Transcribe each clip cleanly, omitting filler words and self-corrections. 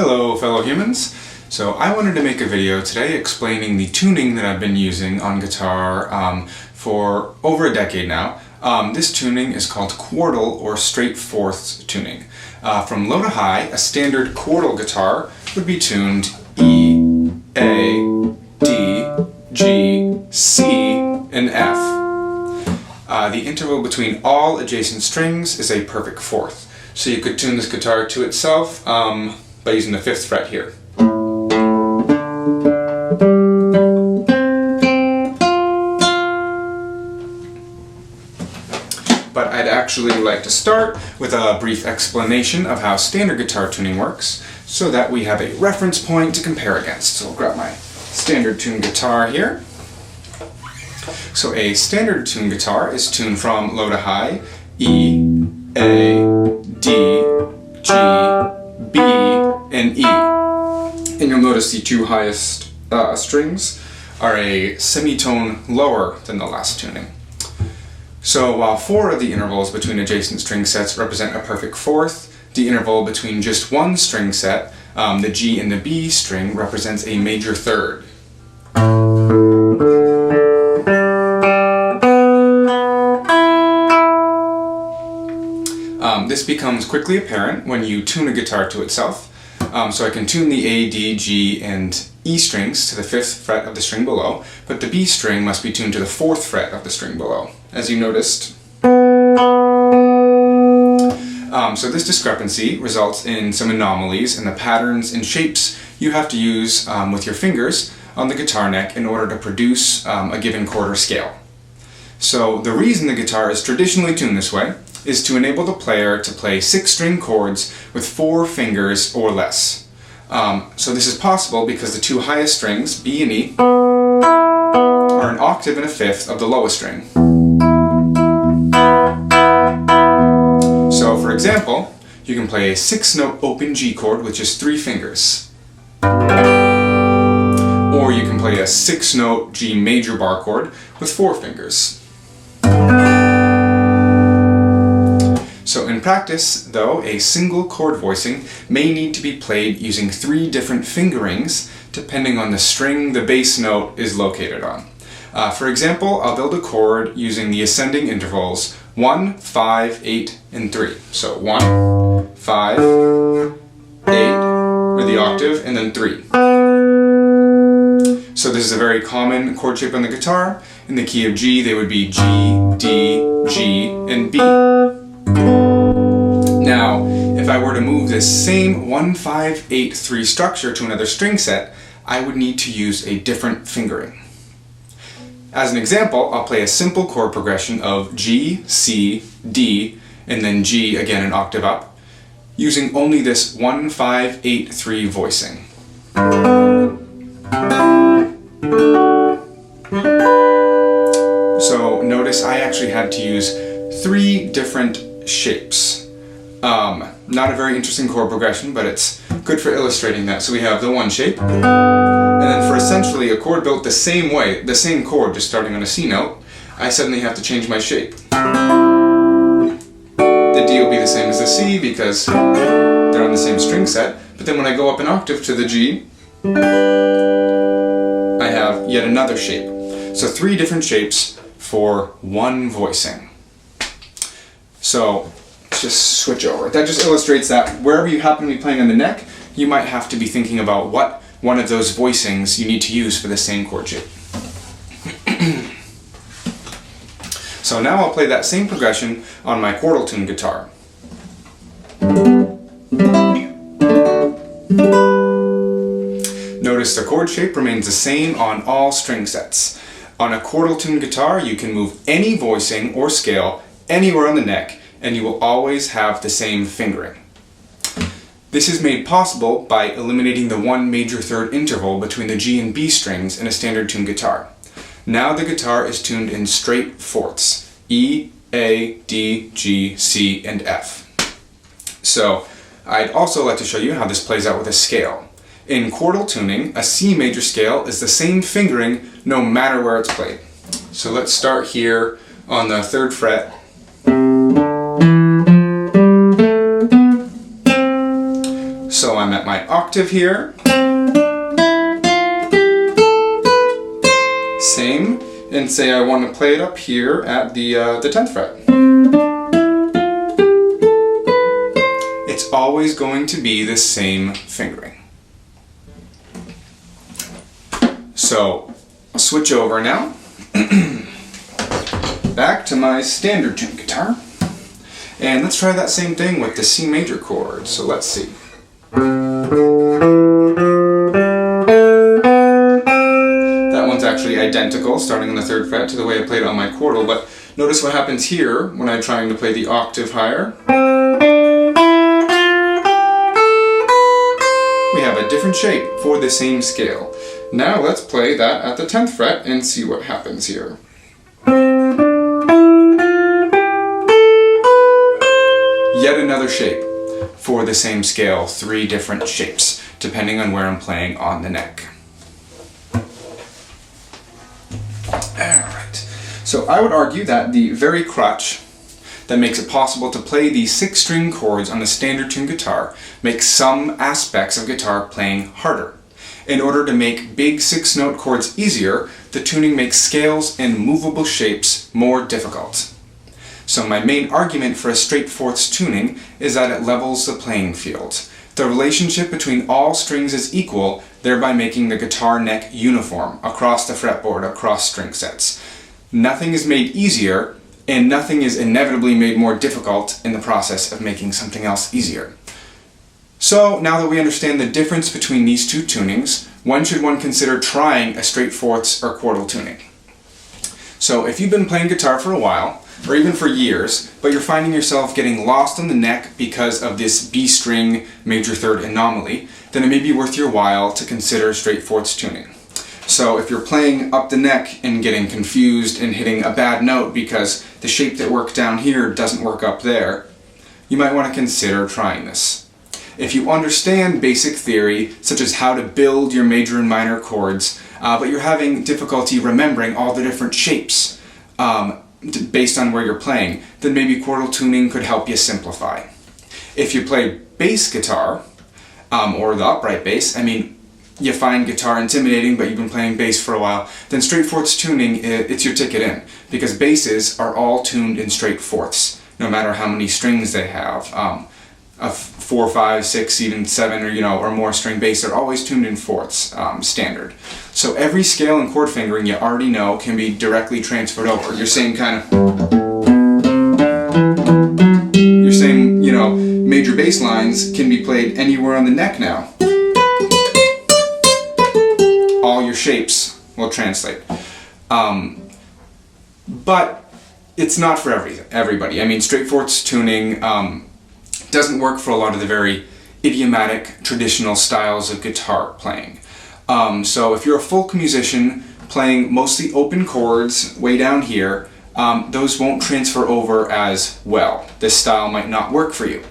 Hello fellow humans! So I wanted to make a video today explaining the tuning that I've been using on guitar for over a decade now. This tuning is called Quartal or straight fourths tuning. From low to high, a standard Chordal guitar would be tuned E, A, D, G, C, and F. The interval between all adjacent strings is a perfect fourth. So you could tune this guitar to itself by using the 5th fret here. But I'd actually like to start with a brief explanation of how standard guitar tuning works, so that we have a reference point to compare against. So I'll grab my standard tuned guitar here. So a standard tuned guitar is tuned from low to high, E, A, D, G, B, and E. And you'll notice the two highest strings are a semitone lower than the last tuning. So while 4 of the intervals between adjacent string sets represent a perfect fourth, the interval between just one string set, the G and the B string, represents a major third. This becomes quickly apparent when you tune a guitar to itself. So I can tune the A, D, G, and E strings to the 5th fret of the string below, but the B string must be tuned to the 4th fret of the string below, as you noticed. So this discrepancy results in some anomalies in the patterns and shapes you have to use with your fingers on the guitar neck in order to produce a given chord or scale. So the reason the guitar is traditionally tuned this way is to enable the player to play 6-string chords with 4 fingers or less. So this is possible because the 2 highest strings, B and E, are an octave and a 5th of the lowest string. So for example, you can play a 6-note open G chord with just 3 fingers. Or you can play a 6-note G major bar chord with 4 fingers. So in practice, though, a single chord voicing may need to be played using 3 different fingerings depending on the string the bass note is located on. For example, I'll build a chord using the ascending intervals 1, 5, 8, and 3. So 1, 5, 8, with the octave, and then 3. So this is a very common chord shape on the guitar. In the key of G, they would be G, D, G, and B. Now, if I were to move this same 1, 5, 8, 3 structure to another string set, I would need to use a different fingering. As an example, I'll play a simple chord progression of G, C, D, and then G again an octave up, using only this 1, 5, 8, 3 voicing. So notice I actually had to use 3 different shapes. Not a very interesting chord progression, but it's good for illustrating that. So we have the 1 shape, and then for essentially a chord built the same way, the same chord just starting on a C note, I suddenly have to change my shape. The D will be the same as the C because they're on the same string set, but then when I go up an octave to the G, I have yet another shape. So 3 different shapes for 1 voicing. So let's just switch over. That just illustrates that wherever you happen to be playing on the neck, you might have to be thinking about what one of those voicings you need to use for the same chord shape. So now I'll play that same progression on my Quartal tuned guitar. Notice the chord shape remains the same on all string sets. On a Quartal tuned guitar, you can move any voicing or scale anywhere on the neck, and you will always have the same fingering. This is made possible by eliminating the 1 major third interval between the G and B strings in a standard tuned guitar. Now the guitar is tuned in straight fourths, E, A, D, G, C, and F. So I'd also like to show you how this plays out with a scale. In Chordal tuning, a C major scale is the same fingering no matter where it's played. So let's start here on the 3rd fret. So I'm at my octave here. Same, and say I want to play it up here at the 10th fret. It's always going to be the same fingering. So I'll switch over now. Back to my standard tune guitar. And let's try that same thing with the C major chord. So let's see. That one's actually identical, starting on the 3rd fret to the way I played it on my Chordal, but notice what happens here when I'm trying to play the octave higher. We have a different shape for the same scale. Now let's play that at the 10th fret and see what happens here. Yet another shape for the same scale, 3 different shapes, depending on where I'm playing on the neck. Alright, so I would argue that the very crutch that makes it possible to play these 6-string chords on the standard tune guitar makes some aspects of guitar playing harder. In order to make big 6-note chords easier, the tuning makes scales and movable shapes more difficult. So my main argument for a straight fourths tuning is that it levels the playing field. The relationship between all strings is equal, thereby making the guitar neck uniform across the fretboard, across string sets. Nothing is made easier, and nothing is inevitably made more difficult in the process of making something else easier. So now that we understand the difference between these two tunings, when should one consider trying a straight fourths or quartal tuning? So if you've been playing guitar for a while, or even for years, but you're finding yourself getting lost on the neck because of this B string major third anomaly, then it may be worth your while to consider straight fourths tuning. So if you're playing up the neck and getting confused and hitting a bad note because the shape that worked down here doesn't work up there, you might want to consider trying this. If you understand basic theory, such as how to build your major and minor chords, but you're having difficulty remembering all the different shapes, based on where you're playing, then maybe quartal tuning could help you simplify. If you play bass guitar, or the upright bass, I mean, you find guitar intimidating but you've been playing bass for a while, then straight fourths tuning, it's your ticket in, because basses are all tuned in straight fourths, no matter how many strings they have. A 4, 5, 6, even 7, or more string bass are always tuned in fourths, standard. So every scale and chord fingering you already know can be directly transferred over. Your same major bass lines can be played anywhere on the neck now. All your shapes will translate. But it's not for everybody. I mean, straight fourths tuning doesn't work for a lot of the very idiomatic, traditional styles of guitar playing. So if you're a folk musician playing mostly open chords way down here, those won't transfer over as well. This style might not work for you.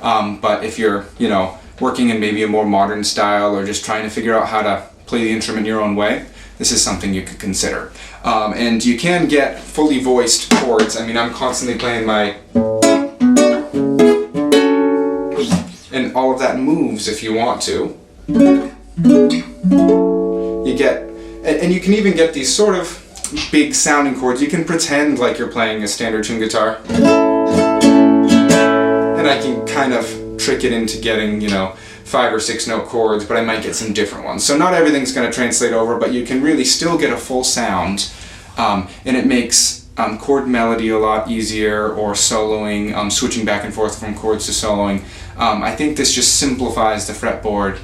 But if you're, working in maybe a more modern style or just trying to figure out how to play the instrument your own way, this is something you could consider. And you can get fully voiced chords. I mean, I'm constantly playing my... and all of that moves if you want to. You get, and you can even get these sort of big sounding chords. You can pretend like you're playing a standard tune guitar. And I can kind of trick it into getting, 5 or 6 note chords, but I might get some different ones. So not everything's going to translate over, but you can really still get a full sound, and it makes chord melody a lot easier, or soloing, switching back and forth from chords to soloing. I think this just simplifies the fretboard,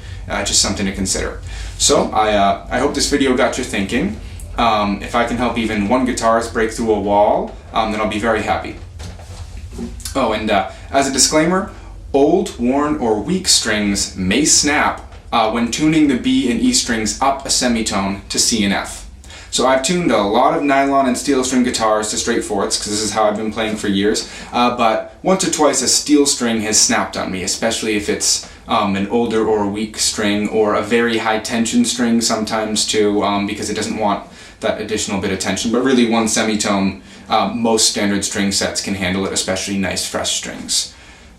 just something to consider. So I hope this video got you thinking. If I can help even one guitarist break through a wall, then I'll be very happy. Oh, and as a disclaimer, old, worn, or weak strings may snap when tuning the B and E strings up a semitone to C and F. So I've tuned a lot of nylon and steel string guitars to straight fourths, because this is how I've been playing for years, but once or twice a steel string has snapped on me, especially if it's an older or weak string, or a very high tension string sometimes too, because it doesn't want that additional bit of tension. But really, one semitone, most standard string sets can handle it, especially nice fresh strings.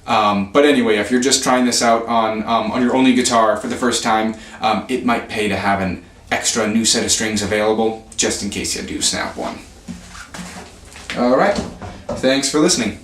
But anyway, if you're just trying this out on your only guitar for the first time, it might pay to have an extra new set of strings available, just in case you do snap one. Alright, thanks for listening.